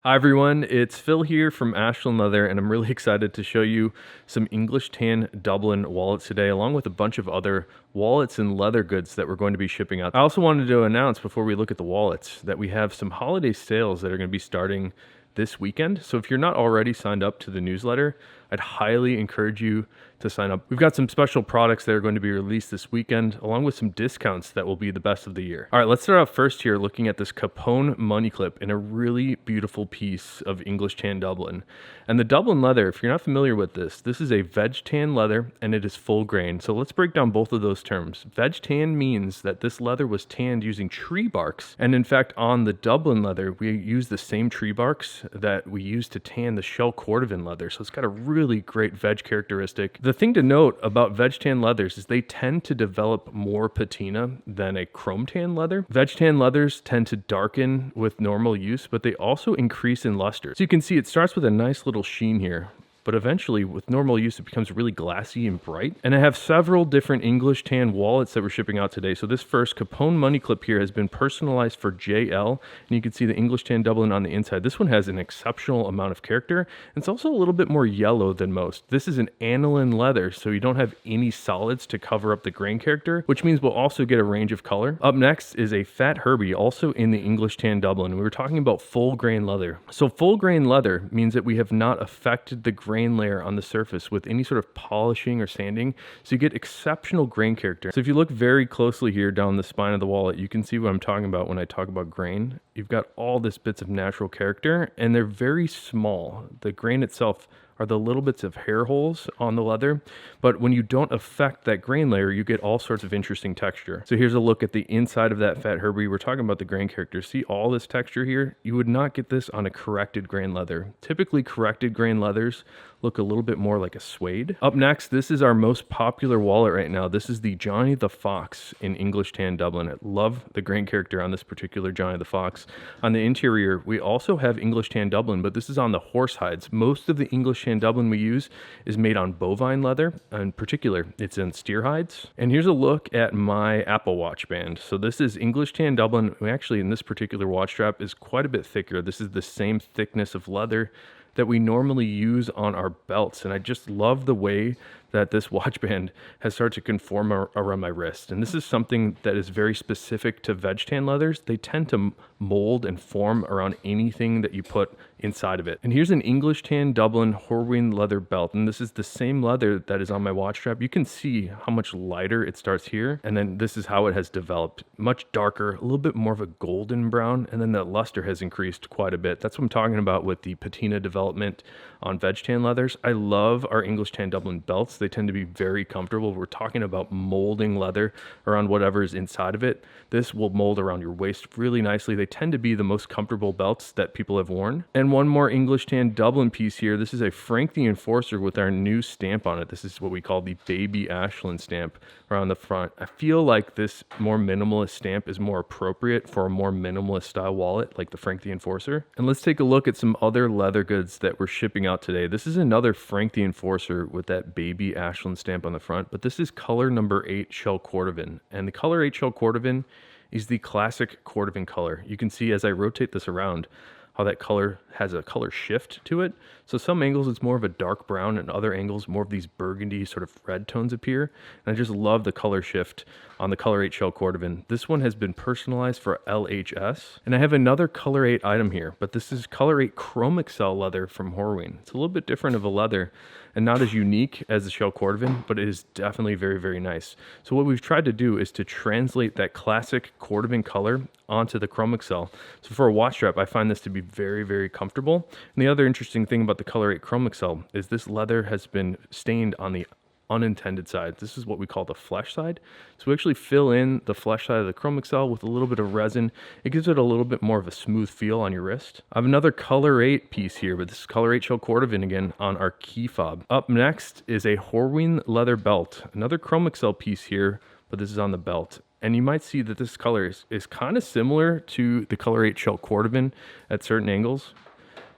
Hi everyone, it's Phil here from Ashland Leather, and I'm really excited to show you some English Tan Dublin wallets today, along with a bunch of other wallets and leather goods that we're going to be shipping out. I also wanted to announce before we look at the wallets that we have some holiday sales that are going to be starting this weekend. So if you're not already signed up to the newsletter, I'd highly encourage you to sign up. We've got some special products that are going to be released this weekend, along with some discounts that will be the best of the year. All right, let's start off first here looking at this Capone money clip in a really beautiful piece of English Tan Dublin. And the Dublin leather, if you're not familiar with this is a veg tan leather and it is full grain. So let's break down both of those terms. Veg tan means that this leather was tanned using tree barks. And in fact, on the Dublin leather, we use the same tree barks that we use to tan the shell Cordovan leather. So it's got a really great veg characteristic. The thing to note about veg tan leathers is they tend to develop more patina than a chrome tan leather. Veg tan leathers tend to darken with normal use, but they also increase in luster. So you can see it starts with a nice little sheen here, but eventually with normal use it becomes really glassy and bright. And I have several different English Tan wallets that we're shipping out today. So this first Capone money clip here has been personalized for JL, and you can see the English Tan Dublin on the inside. This one has an exceptional amount of character, and it's also a little bit more yellow than most. This is an aniline leather, so you don't have any solids to cover up the grain character, which means we'll also get a range of color. Up next is a Fat Herbie, also in the English Tan Dublin. We were talking about full grain leather. So full grain leather means that we have not affected the grain layer on the surface with any sort of polishing or sanding, so you get exceptional grain character. So if you look very closely here down the spine of the wallet, you can see what I'm talking about when I talk about grain. You've got all this bits of natural character, and they're very small. The grain itself are the little bits of hair holes on the leather, but when you don't affect that grain layer, you get all sorts of interesting texture. So here's a look at the inside of that Fat Herbie. We're talking about the grain character. See all this texture here? You would not get this on a corrected grain leather. Typically corrected grain leathers look a little bit more like a suede. Up next, this is our most popular wallet right now. This is the Johnny the Fox in English Tan Dublin. I love the grain character on this particular Johnny the Fox. On the interior, we also have English Tan Dublin, but this is on the horse hides. Most of the English Tan Dublin we use is made on bovine leather. In particular, it's in steer hides. And here's a look at my Apple Watch band. So this is English Tan Dublin. Actually, in this particular watch strap is quite a bit thicker. This is the same thickness of leather that we normally use on our belts, and I just love the way that this watch band has started to conform around my wrist. And this is something that is very specific to veg tan leathers. They tend to mold and form around anything that you put inside of it. And here's an English Tan Dublin Horween leather belt, and this is the same leather that is on my watch strap. You can see how much lighter it starts here, and then this is how it has developed. Much darker, a little bit more of a golden brown, and then the luster has increased quite a bit. That's what I'm talking about with the patina development on veg tan leathers. I love our English Tan Dublin belts. They tend to be very comfortable. We're talking about molding leather around whatever is inside of it. This will mold around your waist really nicely. They tend to be the most comfortable belts that people have worn. And one more English Tan Dublin piece here. This is a Frank the Enforcer with our new stamp on it. This is what we call the Baby Ashland stamp around the front. I feel like this more minimalist stamp is more appropriate for a more minimalist style wallet like the Frank the Enforcer. And let's take a look at some other leather goods that we're shipping out today. This is another Frank the Enforcer with that Baby Ashland stamp on the front, but this is color number 8 shell Cordovan. And the color 8 shell Cordovan is the classic Cordovan color. You can see as I rotate this around how that color has a color shift to it. So some angles it's more of a dark brown, and other angles more of these burgundy sort of red tones appear. And I just love the color shift on the color 8 shell Cordovan. This one has been personalized for LHS. And I have another color 8 item here, but this is color 8 chrome excel leather from Horween. It's a little bit different of a leather and not as unique as the shell Cordovan, but it is definitely very, very nice. So what we've tried to do is to translate that classic Cordovan color onto the chrome excel. So for a watch strap, I find this to be very, very comfortable. And the other interesting thing about the color 8 chrome excel is this leather has been stained on the unintended side. This is what we call the flesh side. So we actually fill in the flesh side of the chrome excel with a little bit of resin. It gives it a little bit more of a smooth feel on your wrist. I have another color 8 piece here, but this is color 8 shell Cordovan again on our key fob. Up next is a Horween leather belt. Another chrome excel piece here, but this is on the belt. And you might see that this color is kind of similar to the color 8 shell Cordovan at certain angles,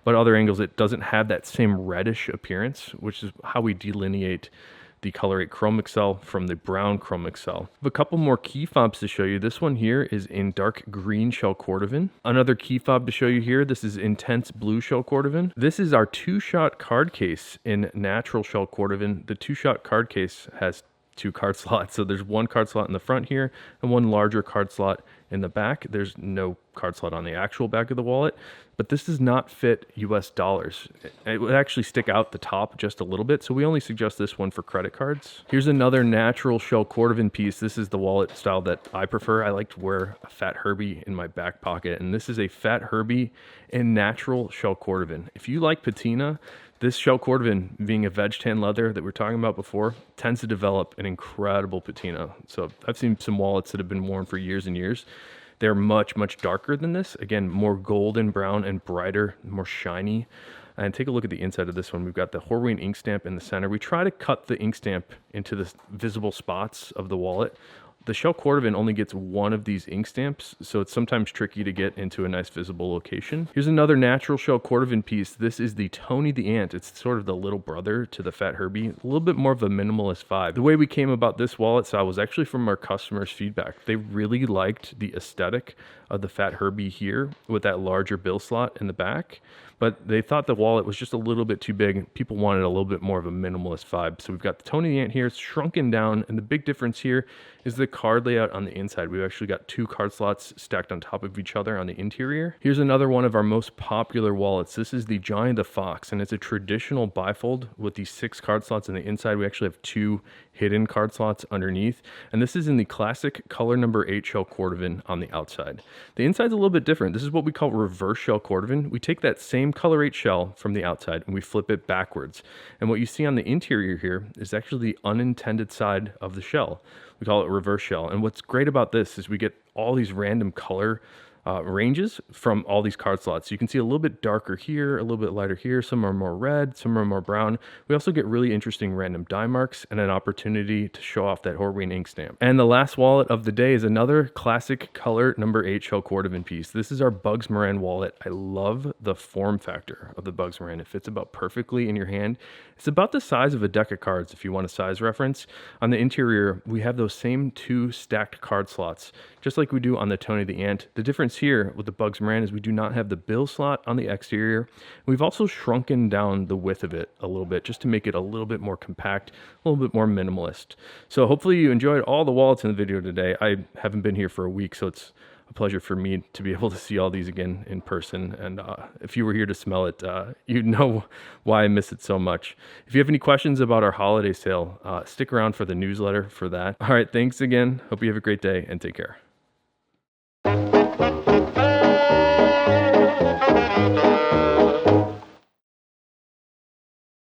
but other angles it doesn't have that same reddish appearance, which is how we delineate the Color 8 Chrome Excel from the brown Chrome Excel. I have a couple more key fobs to show you. This one here is in dark green shell Cordovan. Another key fob to show you here, this is intense blue shell Cordovan. This is our 2-shot card case in natural shell Cordovan. The 2-shot card case has 2 card slots. So there's 1 card slot in the front here and 1 larger card slot in the back. There's no card slot on the actual back of the wallet, but this does not fit US dollars. It would actually stick out the top just a little bit, so we only suggest this one for credit cards. Here's another natural shell Cordovan piece. This is the wallet style that I prefer. I like to wear a Fat Herbie in my back pocket, and this is a Fat Herbie in natural shell Cordovan. If you like patina, this shell Cordovan, being a veg tan leather that we were talking about before, tends to develop an incredible patina. So I've seen some wallets that have been worn for years and years. They're much, much darker than this. Again, more golden brown and brighter, more shiny. And take a look at the inside of this one. We've got the Horween ink stamp in the center. We try to cut the ink stamp into the visible spots of the wallet. The shell Cordovan only gets 1 of these ink stamps, so it's sometimes tricky to get into a nice visible location. Here's another natural shell Cordovan piece. This is the Tony the Ant. It's sort of the little brother to the Fat Herbie, a little bit more of a minimalist vibe. The way we came about this wallet style was actually from our customers' feedback. They really liked the aesthetic of the Fat Herbie here with that larger bill slot in the back, but they thought the wallet was just a little bit too big. People wanted a little bit more of a minimalist vibe. So we've got the Tony the Ant here. It's shrunken down, and the big difference here is the card layout on the inside. We've actually got 2 card slots stacked on top of each other on the interior. Here's another one of our most popular wallets. This is the Johnny the Fox, and it's a traditional bifold with these 6 card slots on the inside. We actually have 2 hidden card slots underneath, and this is in the classic color number 8 shell Cordovan on the outside. The inside's a little bit different. This is what we call reverse shell Cordovan. We take that same color 8 shell from the outside and we flip it backwards. And what you see on the interior here is actually the unintended side of the shell. We call it reverse shell. And what's great about this is we get all these random color ranges from all these card slots. You can see a little bit darker here, a little bit lighter here. Some are more red, some are more brown. We also get really interesting random die marks and an opportunity to show off that Horween ink stamp. And the last wallet of the day is another classic color number 8 shell Cordovan piece. This is our Bugs Moran wallet. I love the form factor of the Bugs Moran. It fits about perfectly in your hand. It's about the size of a deck of cards if you want a size reference. On the interior, we have those same 2 stacked card slots, just like we do on the Tony the Ant. The difference here with the Bugs Moran is we do not have the bill slot on the exterior. We've also shrunken down the width of it a little bit just to make it a little bit more compact, a little bit more minimalist. So hopefully you enjoyed all the wallets in the video today. I haven't been here for a week, so it's a pleasure for me to be able to see all these again in person. And if you were here to smell it, you'd know why I miss it so much. If you have any questions about our holiday sale, stick around for the newsletter for that. All right, thanks again. Hope you have a great day and take care.